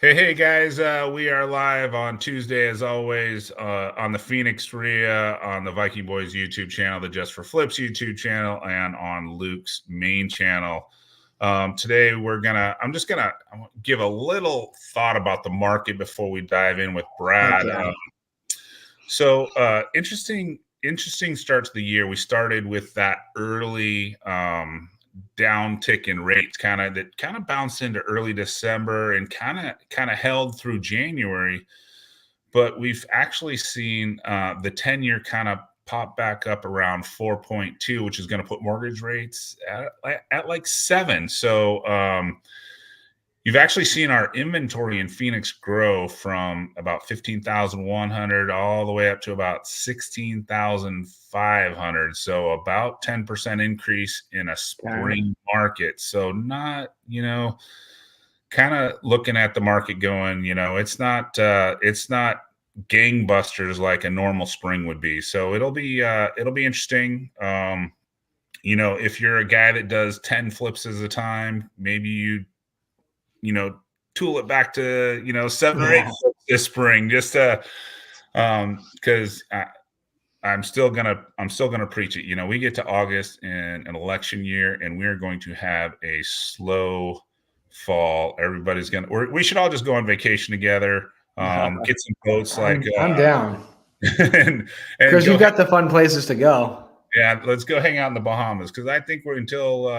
Hey guys, we are live on Tuesday as always on the Phoenix RIA, on the Viking Boys YouTube channel, the Just for Flips YouTube channel, and on Luke's main channel. Today I'm just gonna give a little thought about the market before we dive in with Brad. Okay. Interesting start to the year. We started with that early downtick in rates, kind of bounced into early December and kind of held through January. But we've actually seen the 10-year kind of pop back up around 4.2, which is going to put mortgage rates at like 7. So you've actually seen our inventory in Phoenix grow from about 15,100 all the way up to about 16,500. So about 10% increase in a spring market. So not, kind of looking at the market going, it's not gangbusters like a normal spring would be. So it'll be interesting. If you're a guy that does 10 flips at a time, maybe tool it back to 7 or 8 this spring, just because I'm still gonna preach it. We get to August in an election year, and we're going to have a slow fall. Everybody's we should all just go on vacation together, get some boats. I'm down. and because you got the fun places to go. Yeah, let's go hang out in the Bahamas, because I think we're until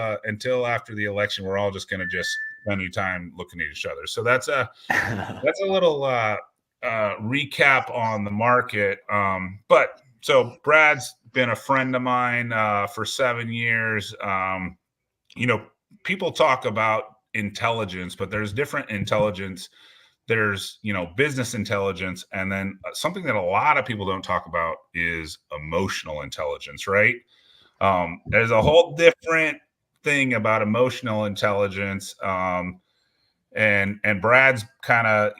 after the election, we're all just going to just spend time looking at each other. So that's a little recap on the market. But so Brad's been a friend of mine for 7 years. People talk about intelligence, but there's different intelligence. There's business intelligence, and then something that a lot of people don't talk about is emotional intelligence, right? There's a whole different thing about emotional intelligence, and Brad's kind of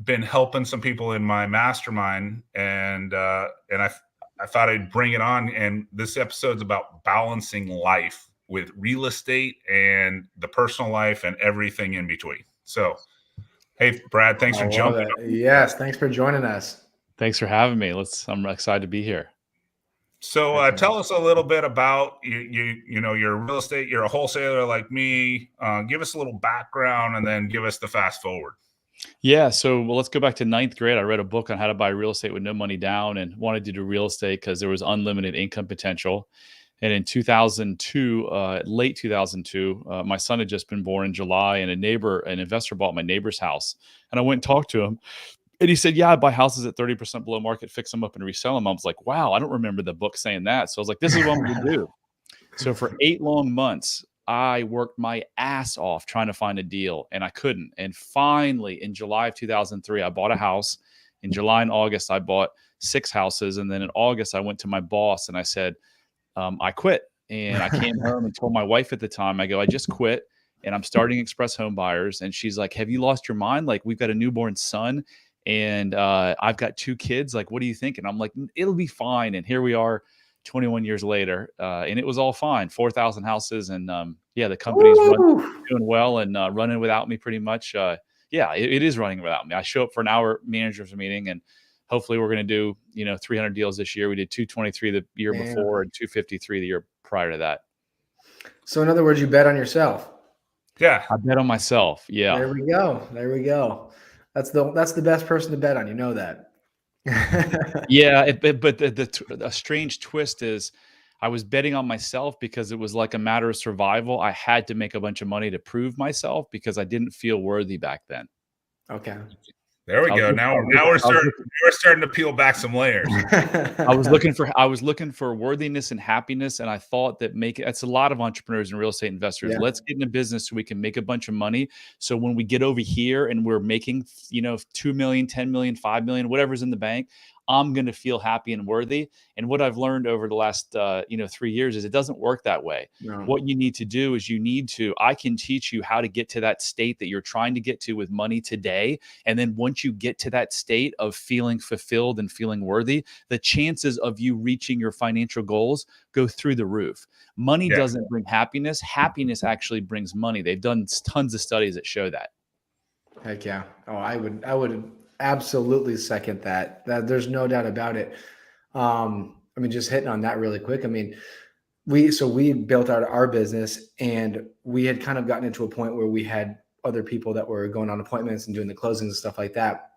been helping some people in my mastermind, and I thought I'd bring it on. And this episode's about balancing life with real estate and the personal life and everything in between. So hey, Brad, thanks for jumping. Yes, thanks for joining us. Thanks for having me. I'm excited to be here. So tell us a little bit about you're real estate, you're a wholesaler like me. Give us a little background and then give us the fast forward. Yeah. So let's go back to 9th grade. I read a book on how to buy real estate with no money down and wanted to do real estate because there was unlimited income potential. And in 2002, late 2002, my son had just been born in July, and an investor bought my neighbor's house. And I went and talked to him. And he said, yeah, I buy houses at 30% below market, fix them up and resell them. I was like, wow, I don't remember the book saying that. So I was like, this is what I'm going to do. So for 8 long months, I worked my ass off trying to find a deal, and I couldn't. And finally, in July of 2003, I bought a house. In July and August, I bought 6 houses. And then in August, I went to my boss and I said, I quit. And I came home and told my wife at the time, I go, I just quit and I'm starting Express Home Buyers. And she's like, have you lost your mind? Like, we've got a newborn son and I've got 2 kids. Like, what do you think? And I'm like, it'll be fine. And here we are 21 years later. And it was all fine. 4,000 houses. And the company's doing well and running without me pretty much. It is running without me. I show up for an hour manager's meeting, and hopefully we're going to do, 300 deals this year. We did 223 the year before and 253 the year prior to that. So in other words, you bet on yourself. Yeah. I bet on myself. Yeah. There we go. That's the best person to bet on. You know that. Yeah. But the strange twist is I was betting on myself because it was like a matter of survival. I had to make a bunch of money to prove myself because I didn't feel worthy back then. Okay. There we go. Now we're starting to peel back some layers. I was looking for worthiness and happiness, and I thought that that's a lot of entrepreneurs and real estate investors. Yeah. Let's get in a business so we can make a bunch of money. So when we get over here and we're making 2 million, 10 million, 5 million, whatever's in the bank, I'm going to feel happy and worthy. And what I've learned over the last 3 years is it doesn't work that way. No. What you need to do is I can teach you how to get to that state that you're trying to get to with money today. And then once you get to that state of feeling fulfilled and feeling worthy, the chances of you reaching your financial goals go through the roof. Money doesn't bring happiness. Happiness actually brings money. They've done tons of studies that show that. Heck yeah. Oh, I would absolutely second that. That there's no doubt about it. I mean, just hitting on that really quick. I mean, we built out our business, and we had kind of gotten into a point where we had other people that were going on appointments and doing the closings and stuff like that.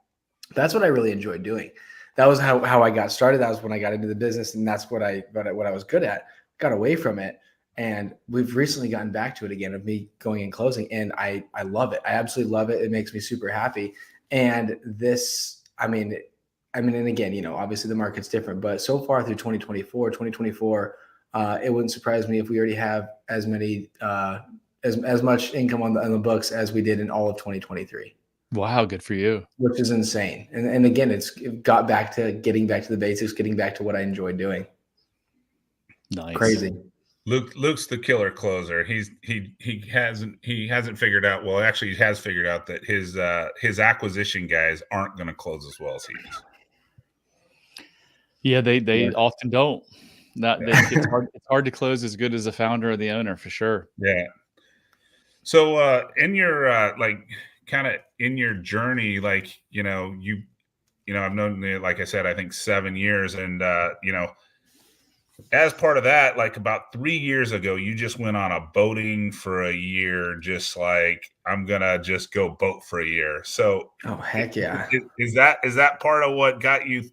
That's what I really enjoyed doing. That was how I got started. That was when I got into the business, and that's what I was good at. Got away from it, and we've recently gotten back to it again of me going and closing, and I love it. I absolutely love it. It makes me super happy. And this, and again, obviously the market's different, but so far through 2024, it wouldn't surprise me if we already have as many as much income on the books as we did in all of 2023. Wow, good for you. Which is insane. And again, it got back to getting back to the basics, getting back to what I enjoy doing. Nice. Crazy. Luke's the killer closer. He hasn't figured out. Well, actually, he has figured out that his acquisition guys aren't going to close as well as he is. Yeah, they often don't. It's hard to close as good as the founder or the owner, for sure. Yeah. So in your kind of in your journey, I've known you, like I said, I think 7 years, and as part of that, like about 3 years ago, you just went on a boating for a year, just like, I'm gonna just go boat for a year. So, Oh, heck yeah. is that part of what got you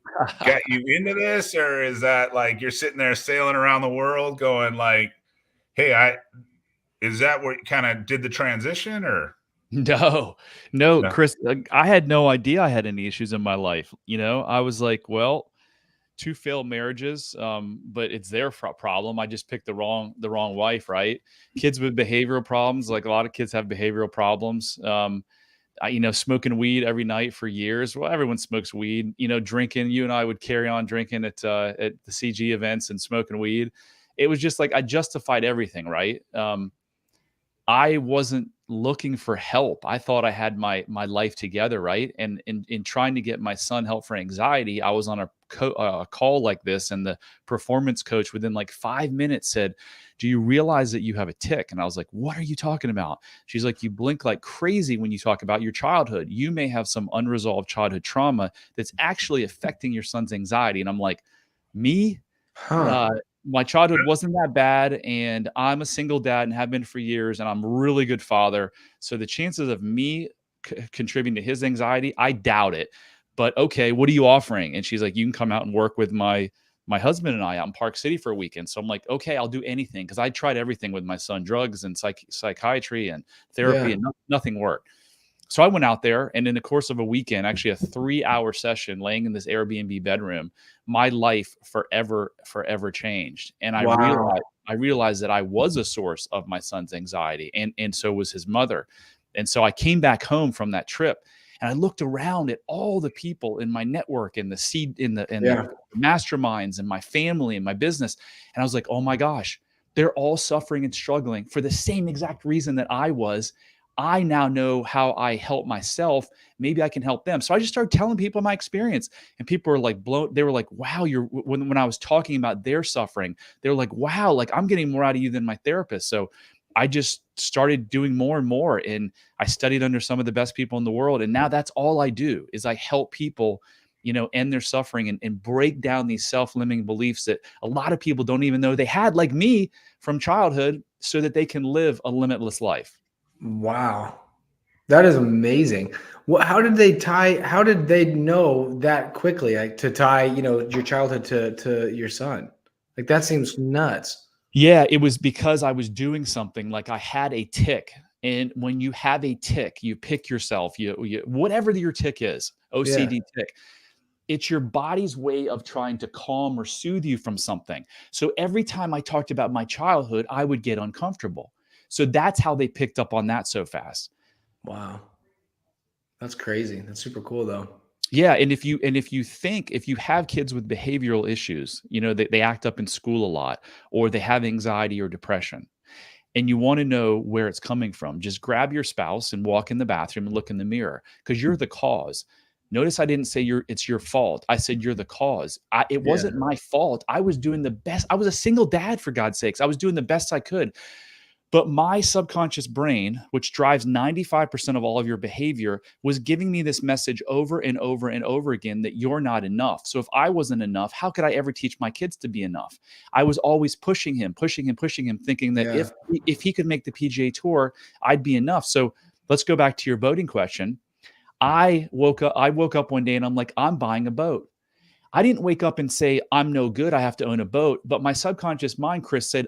into this, or is that like you're sitting there sailing around the world, going like, "Hey, is that what kind of did the transition?" Or No, no? Chris, I had no idea I had any issues in my life. I was like, well, 2 failed marriages, but it's their problem. I just picked the wrong wife, right? Kids with behavioral problems, like a lot of kids have behavioral problems. Smoking weed every night for years. Well, everyone smokes weed. Drinking. You and I would carry on drinking at the CG events and smoking weed. It was just like I justified everything, right? I wasn't looking for help. I thought I had my life together, right? And in trying to get my son help for anxiety, I was on a call like this, and the performance coach within like 5 minutes said, "Do you realize that you have a tic?" And I was like, "What are you talking about?" She's like, "You blink like crazy when you talk about your childhood. You may have some unresolved childhood trauma that's actually affecting your son's anxiety." And I'm like, "Me? Huh. My childhood wasn't that bad, and I'm a single dad and have been for years, and I'm a really good father. So the chances of me contributing to his anxiety, I doubt it. But okay, what are you offering?" And she's like, "You can come out and work with my husband and I out in Park City for a weekend." So I'm like, "Okay, I'll do anything," because I tried everything with my son, drugs and psychiatry and therapy, Yeah. and nothing worked. So I went out there, and in the course of a weekend, actually a 3-hour session, laying in this Airbnb bedroom, my life forever changed. And Wow. I realized that I was a source of my son's anxiety, and so was his mother. And so I came back home from that trip, and I looked around at all the people in my network, and the seed in Yeah. the masterminds, and my family and my business, and I was like, "Oh my gosh, they're all suffering and struggling for the same exact reason that I was. I now know how I help myself. Maybe I can help them." So I just started telling people my experience, and people were like blown. They were like, "Wow, when I was talking about their suffering, they were like, 'Wow, like I'm getting more out of you than my therapist.'" So I just started doing more and more, and I studied under some of the best people in the world. And now that's all I do is I help people, end their suffering, and break down these self-limiting beliefs that a lot of people don't even know they had, like me, from childhood, so that they can live a limitless life. Wow. That is amazing. How did they know that quickly, like to tie, your childhood to your son? Like that seems nuts. Yeah, it was because I was doing something, like I had a tick. And when you have a tick, you pick yourself, whatever your tick is, Yeah. OCD tick, it's your body's way of trying to calm or soothe you from something. So every time I talked about my childhood, I would get uncomfortable. So that's how they picked up on that so fast. Wow. That's crazy. That's super cool though. Yeah, and if you have kids with behavioral issues, they act up in school a lot, or they have anxiety or depression, and you want to know where it's coming from, just grab your spouse and walk in the bathroom and look in the mirror, because you're the cause. Notice I didn't say it's your fault. I said you're the cause. It Yeah. wasn't my fault. I was doing the best. I was a single dad, for God's sakes. I was doing the best I could. But my subconscious brain, which drives 95% of all of your behavior, was giving me this message over and over and over again that you're not enough. So if I wasn't enough, how could I ever teach my kids to be enough? I was always pushing him, thinking that Yeah. if he could make the PGA Tour, I'd be enough. So let's go back to your boating question. I woke up one day and I'm like, I'm buying a boat. I didn't wake up and say, I'm no good, I have to own a boat. But my subconscious mind, Chris, said,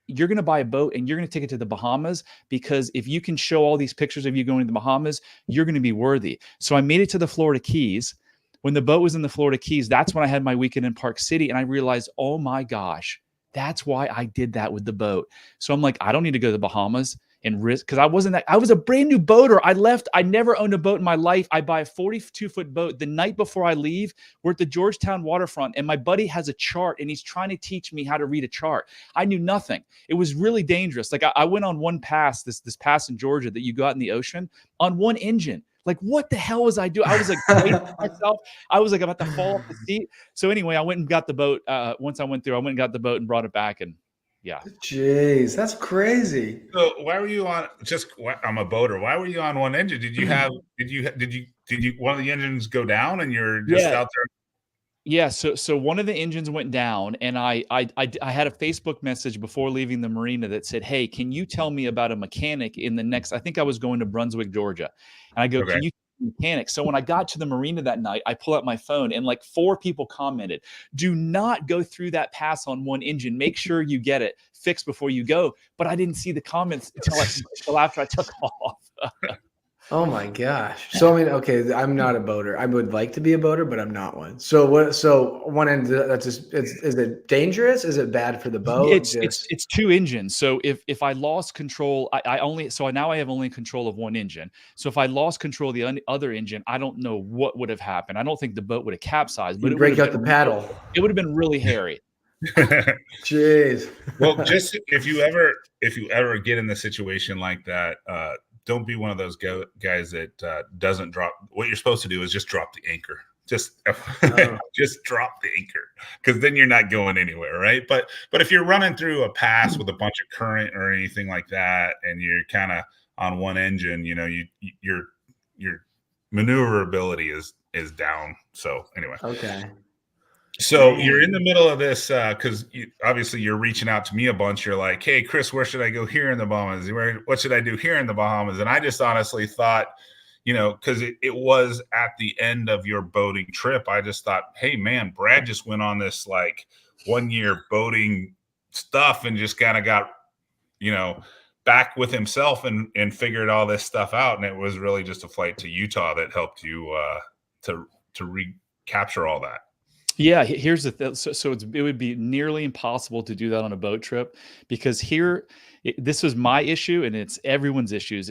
you're going to buy a boat and you're going to take it to the Bahamas, because if you can show all these pictures of you going to the Bahamas, you're going to be worthy. So I made it to the Florida Keys. When the boat was in the Florida Keys, that's when I had my weekend in Park City. And I realized, oh my gosh, that's why I did that with the boat. So I'm like, I don't need to go to the Bahamas and risk, because I was a brand new boater. I never owned a boat in my life. I buy a 42-foot boat. The night before I leave, we're at the Georgetown waterfront and my buddy has a chart and he's trying to teach me how to read a chart. I knew nothing. It was really dangerous. Like I went on one pass, this pass in Georgia that you got in the ocean, on one engine. Like, what the hell was I doing? I was like, myself. I was like about to fall off the seat. So anyway, I went and got the boat. Once I went through, I went and got the boat and brought it back. And yeah. Jeez, that's crazy. So why were you on I'm a boater. Why were you on one engine? Did you one of the engines go down and you're just out there? Yeah, so one of the engines went down, and I had a Facebook message before leaving the marina that said, "Hey, can you tell me about a mechanic in the next?" I think I was going to Brunswick, Georgia, and I go, Okay. "Can you tell me a mechanic?" So when I got to the marina that night, I pull out my phone, and like 4 people commented, "Do not go through that pass on one engine. Make sure you get it fixed before you go." But I didn't see the comments until after I took off. Oh my gosh. So I mean, okay, I'm not a boater. I would like to be a boater, but I'm not one. So what? So one end, that's just, is it dangerous? Is it bad for the boat? It's 2 engines. So if I lost control, now I have only control of one engine. So if I lost control of the other engine, I don't know what would have happened. I don't think the boat would have capsized, but You break out the paddle. It would have been really hairy. Jeez. Well, just if you ever get in the situation like that, don't be one of those guys that doesn't drop. What you're supposed to do is just drop the anchor. Just drop the anchor, because then you're not going anywhere, right? But if you're running through a pass with a bunch of current or anything like that, and you're kind of on one engine, your maneuverability is down. So anyway, Okay. so you're in the middle of this because obviously you're reaching out to me a bunch. You're like, "Hey, Chris, where should I go here in the Bahamas? What should I do here in the Bahamas?" And I just honestly thought, because it was at the end of your boating trip, I just thought, hey, man, Brad just went on this like 1-year boating stuff and just kind of got, back with himself and figured all this stuff out. And it was really just a flight to Utah that helped you to recapture all that. Yeah, here's the thing. So it would be nearly impossible to do that on a boat trip, because this was my issue and it's everyone's issues.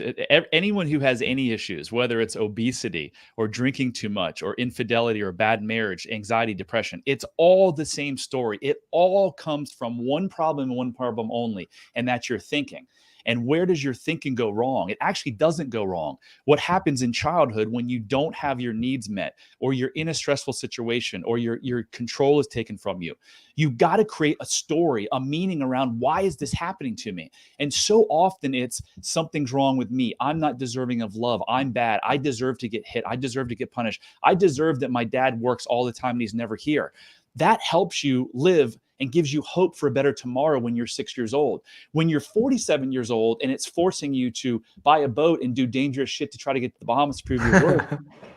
Anyone who has any issues, whether it's obesity or drinking too much or infidelity or bad marriage, anxiety, depression, it's all the same story. It all comes from one problem and one problem only, and that's your thinking. And where does your thinking go wrong? It actually doesn't go wrong. What happens in childhood when you don't have your needs met, or you're in a stressful situation, or your control is taken from you? You've got to create a story, a meaning around, why is this happening to me? And so often it's, something's wrong with me. I'm not deserving of love. I'm bad. I deserve to get hit. I deserve to get punished. I deserve that my dad works all the time and he's never here. That helps you live and gives you hope for a better tomorrow when you're 6 years old. When you're 47 years old and it's forcing you to buy a boat and do dangerous shit to try to get to the Bahamas to prove your worth,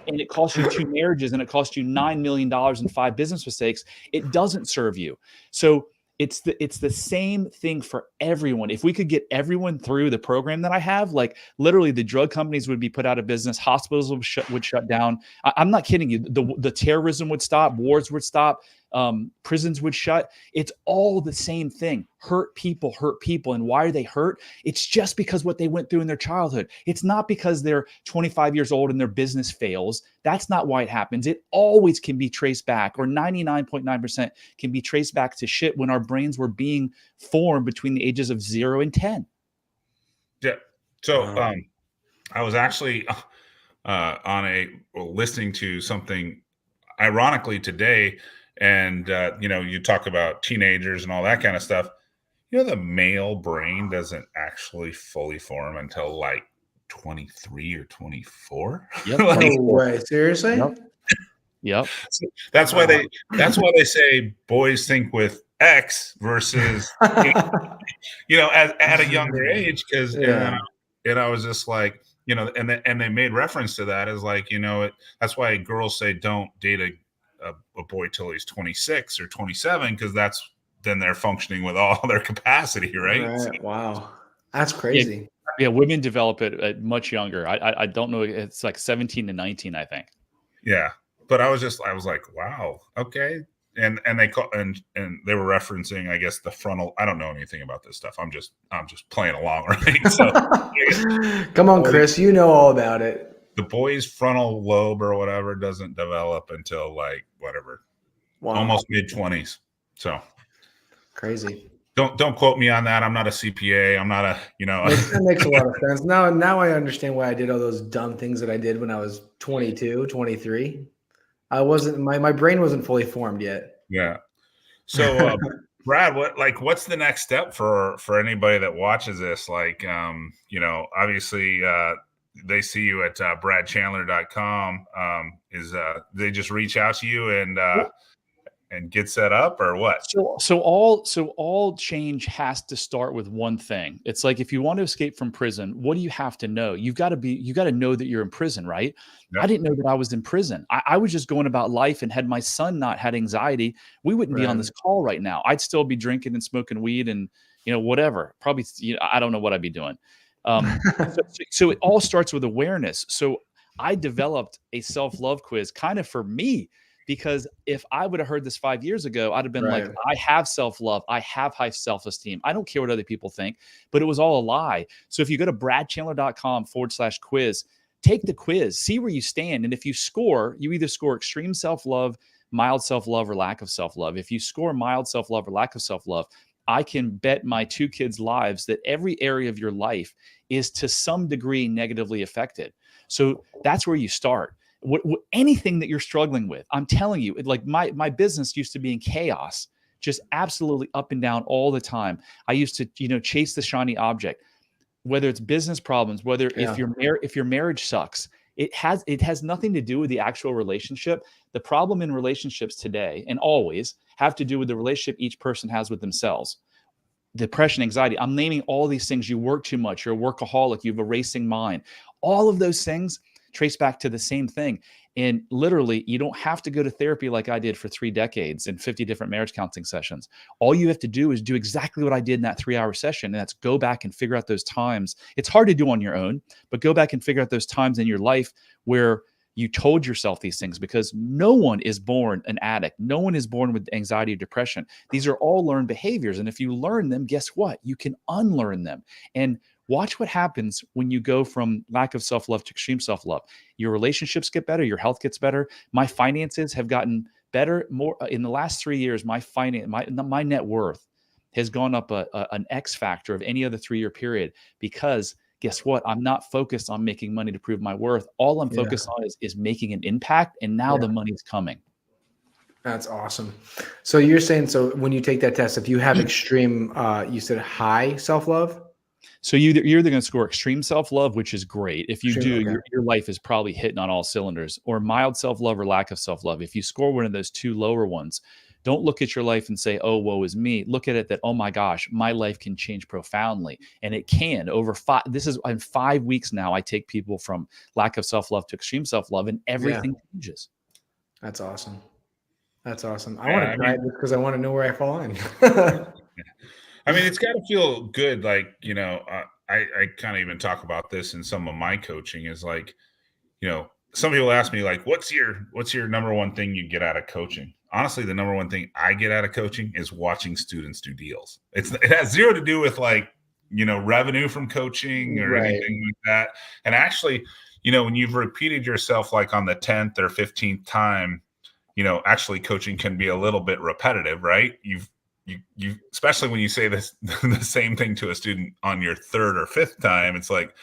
and it costs you 2 marriages and it costs you $9 million and 5 business mistakes, it doesn't serve you. So it's the same thing for everyone. If we could get everyone through the program that I have, like literally the drug companies would be put out of business, hospitals would shut down. I'm not kidding you. The terrorism would stop, wars would stop, prisons would shut. It's all the same thing. Hurt people. And why are they hurt? It's just because what they went through in their childhood. It's not because they're 25 years old and their business fails. That's not why it happens. It always can be traced back, or 99.9% can be traced back to shit when our brains were being formed between the ages of 0 and 10. Yeah. So I was actually listening to something ironically today, and you talk about teenagers and all that kind of stuff. the male brain doesn't actually fully form until like 23 or 24. Yep. Like, No way. Seriously? Yep. Yep. that's why Wow. they say boys think with X versus at a younger age, because Yeah. and I was just like, and they made reference to that as like, that's why girls say don't date a boy till he's 26 or 27, because then they're functioning with all their capacity, right? So, Right. Wow. That's Yeah. crazy. Yeah. Women develop it at much younger. I don't know. It's like 17 to 19, I think. yeah, but I was like, wow, okay. And they call and they were referencing, I guess, the frontal. I don't know anything about this stuff. I'm just playing along, right? So Come on, Chris. You know all about it. the boy's frontal lobe or whatever doesn't develop until like whatever, Wow. almost mid-20s. So Crazy. don't quote me on that. I'm not a CPA. I'm not a That makes a lot of sense. Now I understand why I did all those dumb things that I did when I was 22, 23. I wasn't my brain wasn't fully formed yet. yeah. So Brad, what's the next step for anybody that watches this? Like, obviously they see you at bradchandler.com. They just reach out to you and get set up, or what? So all change has to start with one thing. It's like, if you want to escape from prison, what do you have to know? You got to know that you're in prison, right? Yeah. I didn't know that I was in prison. I was just going about life, and had my son not had anxiety, we wouldn't be on this call right now. I'd still be drinking and smoking weed and whatever. Probably, I don't know what I'd be doing. So it all starts with awareness. So I developed a self-love quiz kind of for me, because if I would have heard this 5 years ago, I'd have been like, I have self-love. I have high self-esteem. I don't care what other people think, but it was all a lie. So if you go to bradchandler.com/quiz, take the quiz, see where you stand. And if you score, you either score extreme self-love, mild self-love, or lack of self-love. If you score mild self-love or lack of self-love, I can bet my 2 kids' lives that every area of your life is to some degree negatively affected. So that's where you start. Anything that you're struggling with, I'm telling you, like my business used to be in chaos, just absolutely up and down all the time. I used to, chase the shiny object, whether it's business problems, whether if your marriage sucks, it has nothing to do with the actual relationship. The problem in relationships today, and always, have to do with the relationship each person has with themselves. Depression, anxiety. I'm naming all these things. You work too much. You're a workaholic. You have a racing mind. All of those things trace back to the same thing. And literally, you don't have to go to therapy like I did for 3 decades and 50 different marriage counseling sessions. All you have to do is do exactly what I did in that 3-hour session. And that's go back and figure out those times. It's hard to do on your own, but go back and figure out those times in your life where you told yourself these things, because no one is born an addict. No one is born with anxiety or depression. These are all learned behaviors. And if you learn them, guess what? You can unlearn them. And watch what happens when you go from lack of self-love to extreme self-love. Your relationships get better. Your health gets better. My finances have gotten better. More in the last 3 years, my net worth has gone up an X factor of any other 3-year period, because guess what? I'm not focused on making money to prove my worth. All I'm focused on is making an impact. And now the money's coming. That's awesome. So you're saying, so when you take that test, if you have extreme, you said high self-love? So you're either going to score extreme self-love, which is great. If you do, your life is probably hitting on all cylinders, or mild self-love or lack of self-love. If you score one of those 2 lower ones, don't look at your life and say, oh, woe is me. Look at it that, oh my gosh, my life can change profoundly. And it can this is in 5 weeks now. I take people from lack of self-love to extreme self-love, and everything changes. That's awesome. That's awesome. I want to try it because I want to know where I fall in. I mean, it's got to feel good. Like, I kind of even talk about this in some of my coaching, is like, some people ask me like, what's your number one thing you get out of coaching? Honestly, the number one thing I get out of coaching is watching students do deals. It has zero to do with like, revenue from coaching or anything like that. And actually, when you've repeated yourself like on the 10th or 15th time, actually coaching can be a little bit repetitive, right? You especially when you say this the same thing to a student on your 3rd or 5th time, it's like,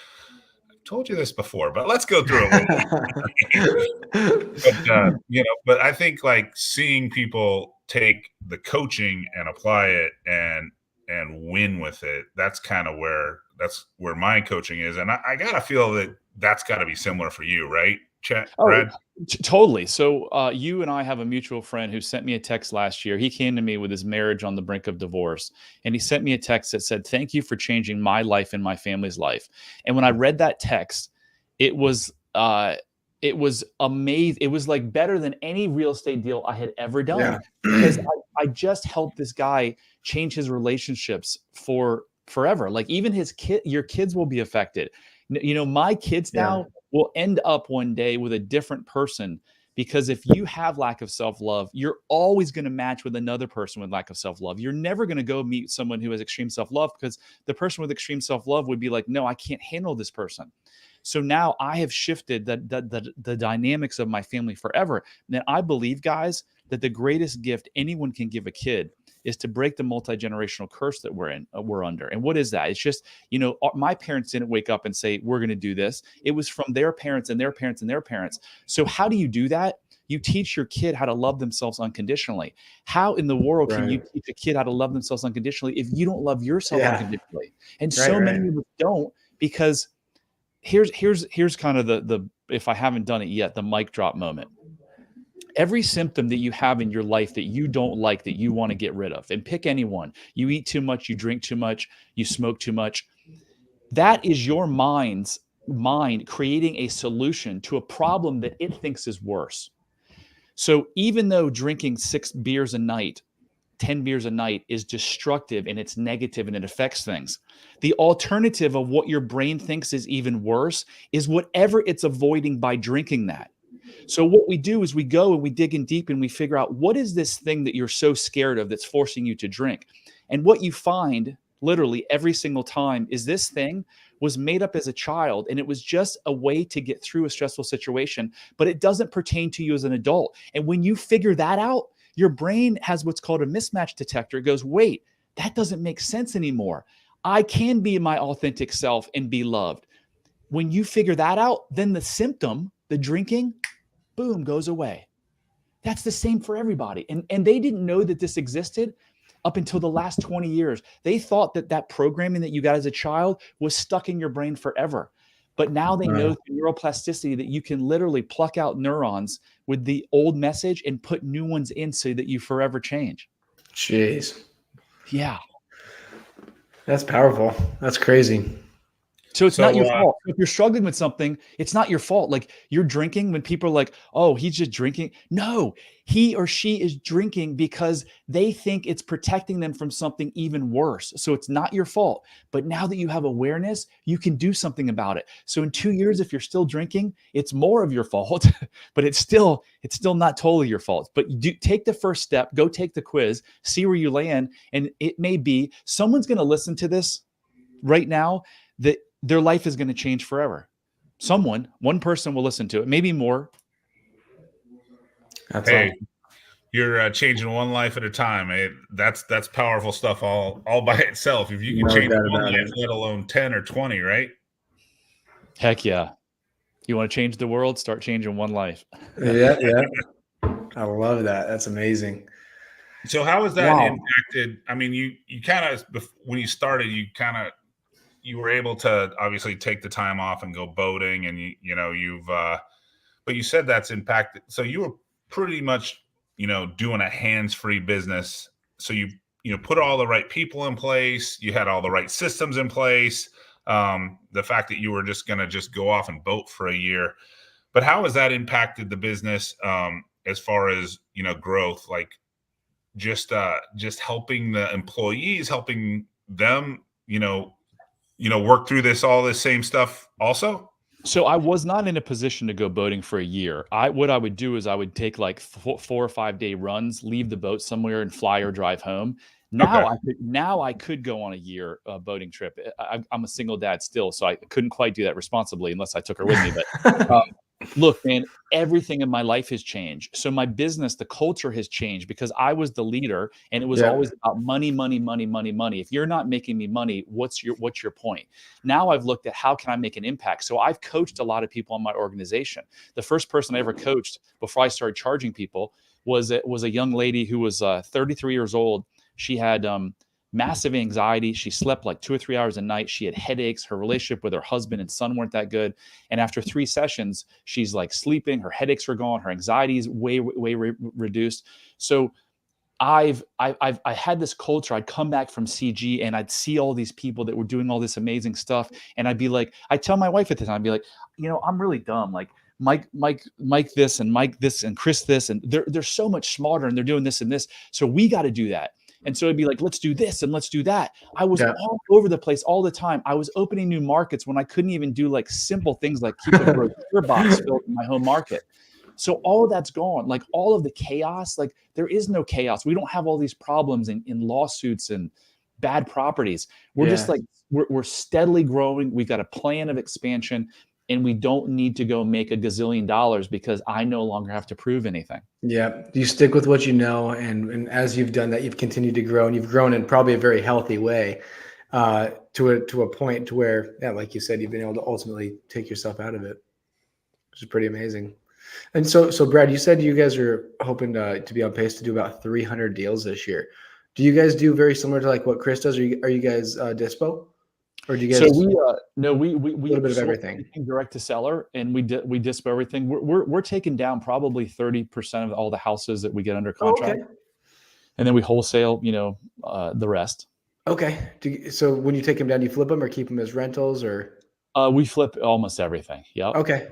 I've told you this before, but let's go through it. But I think like seeing people take the coaching and apply it and and win with it. That's where my coaching is. And I gotta feel that that's gotta be similar for you, right? Oh, Brad? totally. So you and I have a mutual friend who sent me a text last year. He came to me with his marriage on the brink of divorce, and he sent me a text that said, "Thank you for changing my life and my family's life." And when I read that text, it was amazing. It was like better than any real estate deal I had ever done, Yeah. because I just helped this guy change his relationships for forever. Like, even your kids will be affected. My kids Yeah. now will end up one day with a different person, because if you have lack of self-love, you're always going to match with another person with lack of self-love. You're never going to go meet someone who has extreme self-love, because the person with extreme self-love would be like, no, I can't handle this person. So now I have shifted the dynamics of my family forever. And I believe, guys, that the greatest gift anyone can give a kid is to break the multi-generational curse that we're under. And what is that? It's just, my parents didn't wake up and say, we're going to do this. It was from their parents and their parents and their parents. So how do you do that? You teach your kid how to love themselves unconditionally. How in the world can you teach a kid how to love themselves unconditionally if you don't love yourself unconditionally? And so many of us don't, because here's kind of the if I haven't done it yet, the mic drop moment. Every symptom that you have in your life that you don't like, that you want to get rid of, and pick anyone. You eat too much, you drink too much, you smoke too much. That is your mind creating a solution to a problem that it thinks is worse. So even though drinking 6 beers a night, 10 beers a night is destructive and it's negative and it affects things, the alternative of what your brain thinks is even worse is whatever it's avoiding by drinking that. So what we do is we go and we dig in deep and we figure out, what is this thing that you're so scared of that's forcing you to drink? And what you find literally every single time is this thing was made up as a child, and it was just a way to get through a stressful situation, but it doesn't pertain to you as an adult. And when you figure that out, your brain has what's called a mismatch detector. It goes, wait, that doesn't make sense anymore. I can be my authentic self and be loved. When you figure that out, then the symptom, the drinking, boom, goes away. That's the same for everybody. And they didn't know that this existed up until the last 20 years. They thought that programming that you got as a child was stuck in your brain forever. But now they know through neuroplasticity that you can literally pluck out neurons with the old message and put new ones in so that you forever change. Jeez. Yeah. That's powerful. That's crazy. So it's not your fault. If you're struggling with something, it's not your fault. Like, you're drinking when people are like, oh, he's just drinking. No, he or she is drinking because they think it's protecting them from something even worse. So it's not your fault. But now that you have awareness, you can do something about it. So in 2 years, if you're still drinking, it's more of your fault, but it's still not totally your fault. But take the first step, go take the quiz, see where you land. And it may be someone's going to listen to this right now that their life is going to change forever. One person will listen to it, maybe more. That's awesome. You're changing one life at a time. That's powerful stuff all by itself. If you can change one life, let alone 10 or 20, right? Heck yeah. You want to change the world? Start changing one life. Yeah. I love that. That's amazing. So how has that impacted? I mean, you kind of, when you started, you were able to obviously take the time off and go boating, and but you said that's impacted. So you were pretty much, doing a hands-free business. So you put all the right people in place. You had all the right systems in place. The fact that you were just going to go off and boat for a year, but how has that impacted the business as far as, growth? Like just helping the employees, helping them, work through all this same stuff also? So I was not in a position to go boating for a year. What I would do is I would take like 4 or 5 day runs, leave the boat somewhere and fly or drive home. Now I could go on a year boating trip. I'm a single dad still, so I couldn't quite do that responsibly unless I took her with me. But look, man, everything in my life has changed. So my business, the culture has changed because I was the leader, and it was always about money, money, money, money, money. If you're not making me money, what's your point? Now I've looked at how can I make an impact. So I've coached a lot of people in my organization. The first person I ever coached before I started charging people was a young lady who was 33 years old. She had massive anxiety. She slept like 2 or 3 hours a night. She had headaches. Her relationship with her husband and son weren't that good. And after 3 sessions, she's like sleeping. Her headaches are gone. Her anxiety is way reduced. So I had this culture. I'd come back from CG and I'd see all these people that were doing all this amazing stuff. And I'd be like, I tell my wife at the time, I'd be like, I'm really dumb. Like Mike this and Mike this and Chris this, and they're so much smarter and they're doing this and this. So we got to do that. And so it'd be like, let's do this and let's do that. I was all over the place all the time. I was opening new markets when I couldn't even do like simple things like keep a brochure box filled in my home market. So all of that's gone. Like all of the chaos, like there is no chaos. We don't have all these problems in lawsuits and bad properties. We're just like, we're steadily growing. We've got a plan of expansion, and we don't need to go make $1 gazillion because I no longer have to prove anything. Yeah. You stick with what you know. And as you've done that, you've continued to grow, and you've grown in probably a very healthy way to a point to where, like you said, you've been able to ultimately take yourself out of it, which is pretty amazing. And so Brad, you said you guys are hoping to be on pace to do about 300 deals this year. Do you guys do very similar to like what Chris does? Are you guys dispo? Or do you guys? So we a little bit of everything, direct to seller, and we dispo everything. We're taking down probably 30% of all the houses that we get under contract, and then we wholesale, the rest. Okay. So when you take them down, you flip them or keep them as rentals, or? We flip almost everything. Yep. Okay.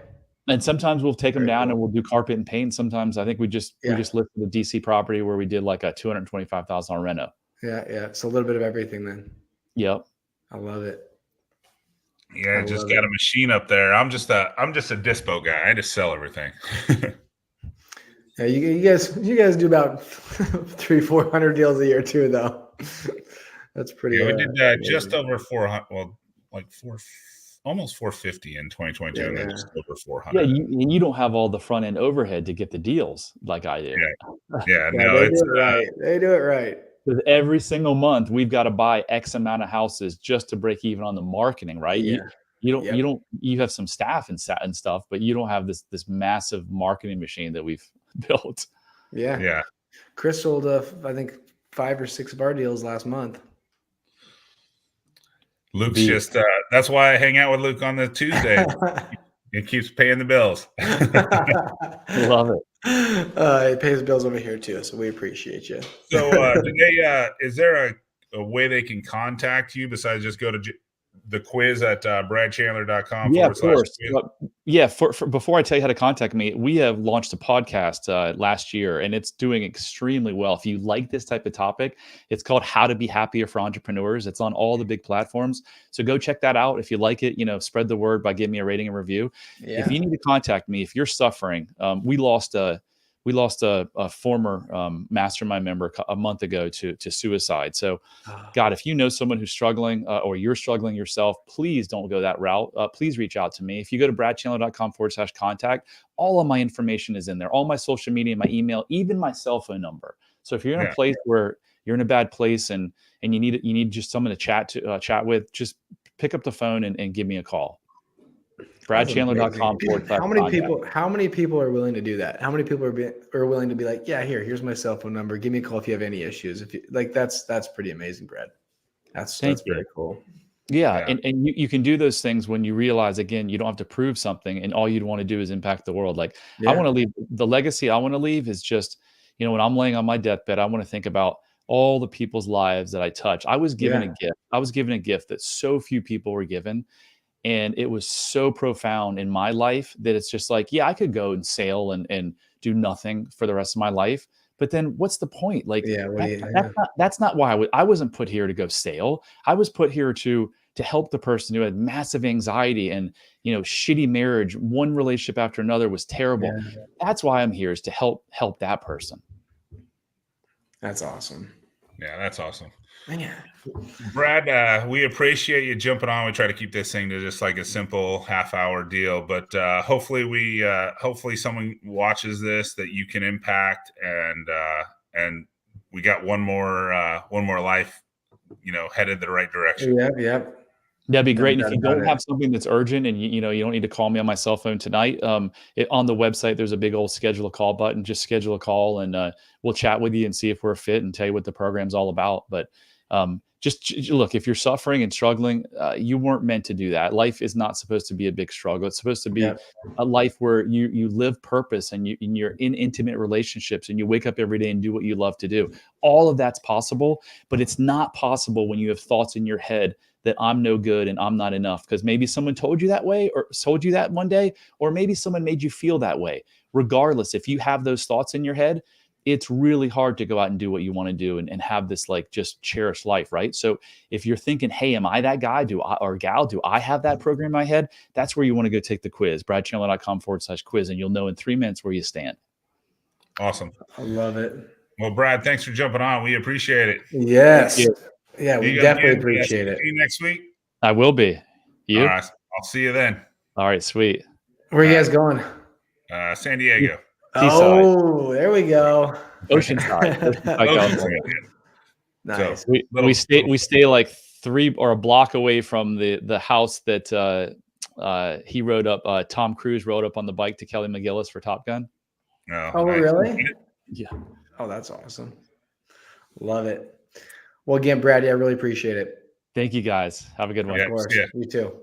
And sometimes we'll take them down and we'll do carpet and paint. Sometimes I think we just listed a DC property where we did like a $225,000 reno. Yeah. So a little bit of everything then. Yep. I love it. Yeah, I just got a machine up there. I'm just a dispo guy. I just sell everything. Yeah, you guys do about 300-400 deals a year too, though. That's pretty. Yeah, we did just over 400. Well, like almost 450 in 2022, and then just over 400. Yeah, you don't have all the front end overhead to get the deals like I do. Yeah, no, they do it right. They do it right. Because every single month we've got to buy X amount of houses just to break even on the marketing, right? Yeah. You have some staff and stuff, but you don't have this massive marketing machine that we've built. Yeah. Chris sold I think 5 or 6 of our deals last month. Luke's just that's why I hang out with Luke on the Tuesday. He keeps paying the bills. Love it. It pays bills over here too, so we appreciate you. So is there a way they can contact you besides just go to the quiz at bradchandler.com? Yeah, of course. For before I tell you how to contact me, we have launched a podcast last year, and it's doing extremely well. If you like this type of topic, it's called How to Be Happier for Entrepreneurs. It's on all the big platforms. So go check that out. If you like it, spread the word by giving me a rating and review. Yeah. If you need to contact me, if you're suffering, we lost a former mastermind member a month ago to suicide. So, God, if you know someone who's struggling or you're struggling yourself, please don't go that route. Please reach out to me. If you go to bradchandler.com/contact, all of my information is in there. All my social media, my email, even my cell phone number. So if you're in a place where you're in a bad place and you need just someone to chat with, just pick up the phone and give me a call. bradchandler.com. How many people are willing to do that? How many people are willing to be like, yeah, here's my cell phone number. Give me a call if you have any issues. If you like, that's pretty amazing, Brad. That's very cool. Yeah. And you can do those things when you realize, again, you don't have to prove something and all you'd want to do is impact the world. Like I want to leave the legacy I want to leave is just, when I'm laying on my deathbed, I want to think about all the people's lives that I touch. I was given a gift. I was given a gift that so few people were given. And it was so profound in my life that it's just like, I could go and sail and do nothing for the rest of my life. But then what's the point? Like, that's not why I wasn't put here to go sail. I was put here to help the person who had massive anxiety and, shitty marriage. One relationship after another was terrible. Yeah. That's why I'm here, is to help that person. That's awesome. Yeah, that's awesome. Yeah. Brad, we appreciate you jumping on. We try to keep this thing to just like a simple half-hour deal, but hopefully someone watches this that you can impact, and we got one more life, headed the right direction. Yeah. That'd be great. And if you don't have something that's urgent and you don't need to call me on my cell phone tonight, on the website, there's a big old schedule a call button. Just schedule a call and we'll chat with you and see if we're a fit and tell you what the program's all about. But just look, if you're suffering and struggling, you weren't meant to do that. Life is not supposed to be a big struggle. It's supposed to be Yeah. a life where you live purpose, and you're in intimate relationships, and you wake up every day and do what you love to do. All of that's possible, but it's not possible when you have thoughts in your head that I'm no good and I'm not enough, because maybe someone told you that way, or told you that one day, or maybe someone made you feel that way. Regardless, if you have those thoughts in your head, it's really hard to go out and do what you want to do, and have this like just cherished life, right? So if you're thinking, hey, am I that guy? Or gal, do I have that program in my head? That's where you want to go take the quiz, bradchandler.com/quiz, and you'll know in 3 minutes where you stand. Awesome. I love it. Well, Brad, thanks for jumping on. We appreciate it. Yes. Thank Yeah, we You gonna definitely be appreciate it. next week. I will be. You? All right. I'll see you then. All right, sweet. Where are you guys going? San Diego. Seaside. Oh, there we go. Oceanside. California. Nice. So, We stay like 3 or a block away from the house that he rode up. Tom Cruise rode up on the bike to Kelly McGillis for Top Gun. no, Oh, nice. really? Yeah. Oh, that's awesome. Love it. Well, again, Brad, I really appreciate it. Thank you guys. Have a good one. Yeah, Of course. see ya. You too.